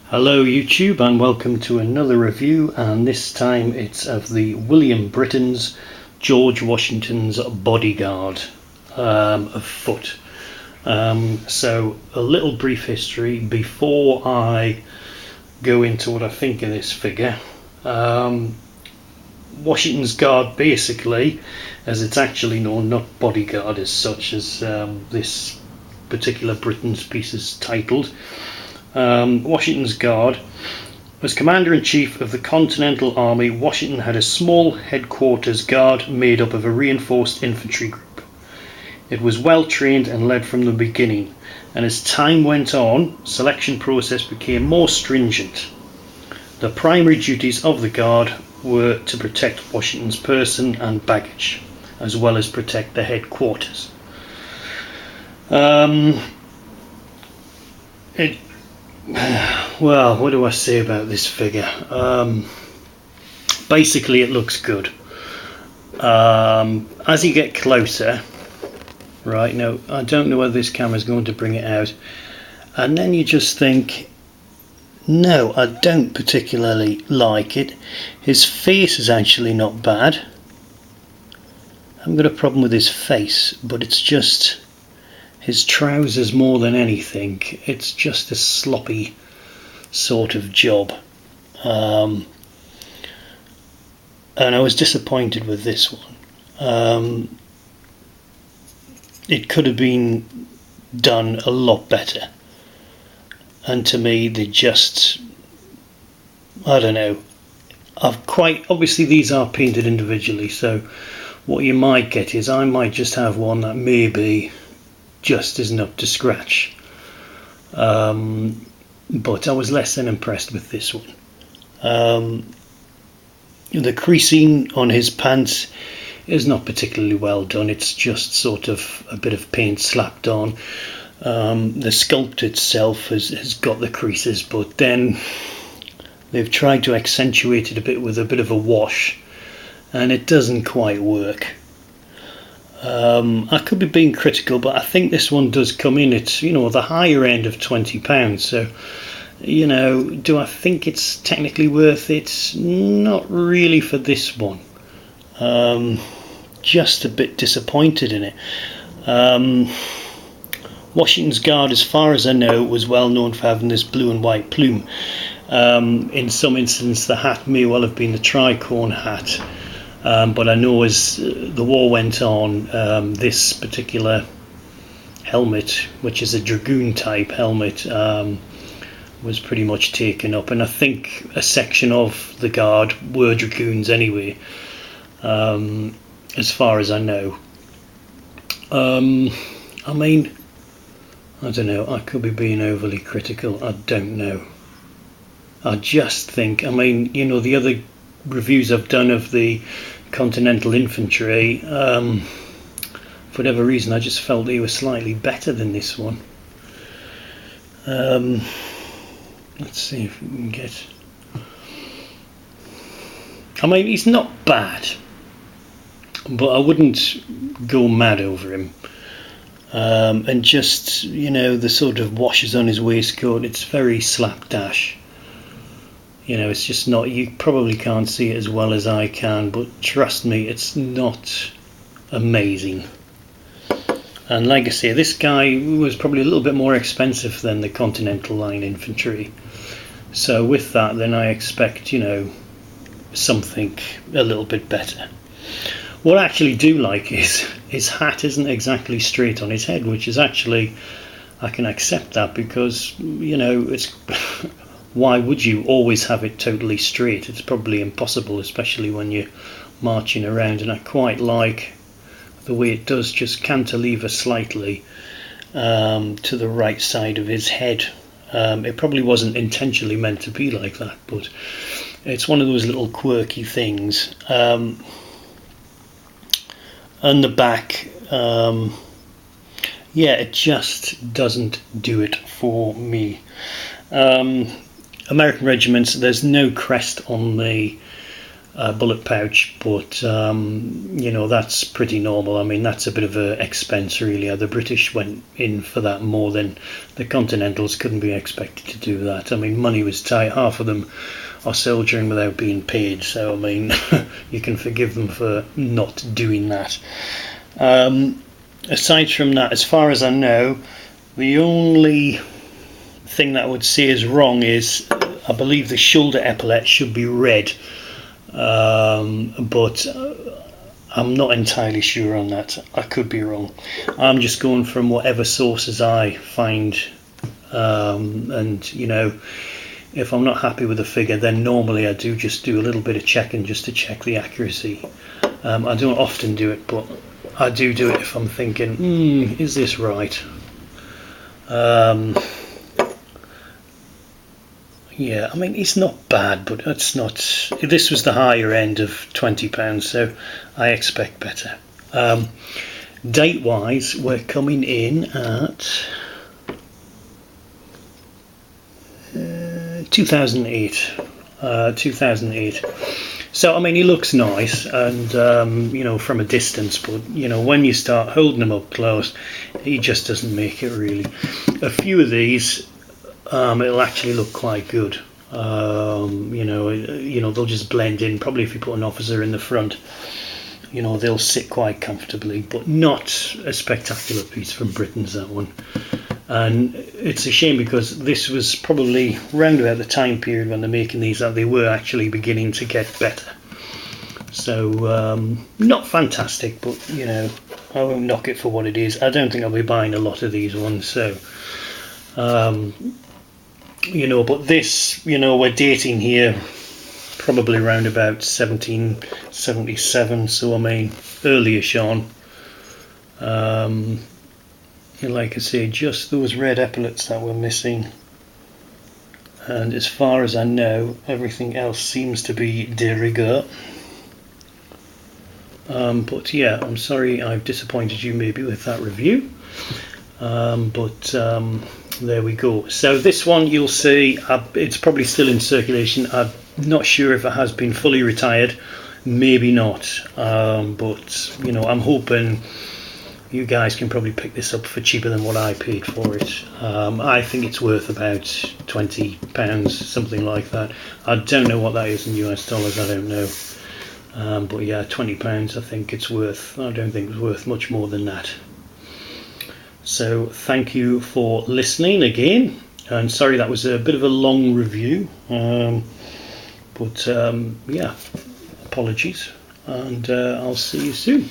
Hello YouTube and welcome to another review, and this time it's of the W.Britains George Washington's bodyguard of foot. So a little brief history before I go into what I think of this figure. Washington's guard, basically, as it's actually known, not bodyguard as such as this particular Britain's piece is titled. Washington's Guard was Commander-in-Chief of the Continental Army. Washington had a small headquarters guard made up of a reinforced infantry group. It was well trained and led from the beginning, and as time went on, selection process became more stringent. The primary duties of the guard were to protect Washington's person and baggage, as well as protect the headquarters. Well, what do I say about this figure? Basically, it looks good. As you get closer, right now, I don't know whether this camera is going to bring it out, and then you just think, no, I don't particularly like it. His face is actually not bad. I haven't got a problem with his face, but it's just his trousers more than anything. It's just a sloppy sort of job, and I was disappointed with this one. It could have been done a lot better, and to me they just, I don't know, obviously these are painted individually, so what you might get is I might just have one that maybe just isn't up to scratch, but I was less than impressed with this one. The creasing on his pants is not particularly well done. It's just sort of a bit of paint slapped on. The sculpt itself has got the creases, but then they've tried to accentuate it a bit with a bit of a wash, and it doesn't quite work. I could be being critical, but I think this one does come in at, the higher end of £20. So, do I think it's technically worth it? Not really for this one. Just a bit disappointed in it. Washington's Guard, as far as I know, was well known for having this blue and white plume. In some instances, the hat may well have been the tricorn hat. But I know as the war went on, this particular helmet, which is a dragoon type helmet, was pretty much taken up, and I think a section of the guard were dragoons anyway, as far as I know. I mean, I don't know, I could be being overly critical, I don't know. I just think, the other reviews I've done of the Continental Infantry, for whatever reason I just felt they were slightly better than this one. Let's see if we can get, he's not bad, but I wouldn't go mad over him. And just, the sort of washes on his waistcoat, it's very slapdash. It's just not, you probably can't see it as well as I can, but trust me, it's not amazing. And like I say, this guy was probably a little bit more expensive than the Continental Line Infantry. So with that, then I expect, something a little bit better. What I actually do like is his hat isn't exactly straight on his head, which is actually, I can accept that, because, it's why would you always have it totally straight? It's probably impossible, especially when you're marching around, and I quite like the way it does just cantilever slightly to the right side of his head. It probably wasn't intentionally meant to be like that, but it's one of those little quirky things. And the back, it just doesn't do it for me. American regiments, there's no crest on the bullet pouch, but that's pretty normal. I mean, that's a bit of an expense really. The British went in for that more than the Continentals. Couldn't be expected to do that. I mean, money was tight. Half of them are soldiering without being paid, so I mean you can forgive them for not doing that. Aside from that, as far as I know, the only thing that I would say is wrong is I believe the shoulder epaulette should be red, but I'm not entirely sure on that. I could be wrong. I'm just going from whatever sources I find, and if I'm not happy with the figure, then normally I do just do a little bit of checking just to check the accuracy. I don't often do it, but I do it if I'm thinking, is this right? Yeah, I mean, it's not bad, but it's not. This was the higher end of £20, so I expect better. Date-wise, we're coming in at 2008. 2008. So I mean, he looks nice, and from a distance, but when you start holding him up close, he just doesn't make it really. A few of these, it'll actually look quite good. They'll just blend in. Probably if you put an officer in the front, they'll sit quite comfortably, but not a spectacular piece from Britains, that one. And it's a shame because this was probably round about the time period when they're making these that they were actually beginning to get better. So not fantastic, but I won't knock it for what it is. I don't think I'll be buying a lot of these ones. So but this, we're dating here probably around about 1777. So I mean, earlier on. Like I say, just those red epaulets that were missing, and as far as I know, everything else seems to be de rigueur. But yeah, I'm sorry I've disappointed you maybe with that review, but there we go. So this one, you'll see it's probably still in circulation. I'm not sure if it has been fully retired, maybe not, but I'm hoping you guys can probably pick this up for cheaper than what I paid for it. I think it's worth about £20, something like that. I don't know what that is in US dollars, I don't know. But yeah, £20 I think it's worth. I don't think it's worth much more than that. So thank you for listening again. And sorry that was a bit of a long review. But yeah, apologies. And I'll see you soon.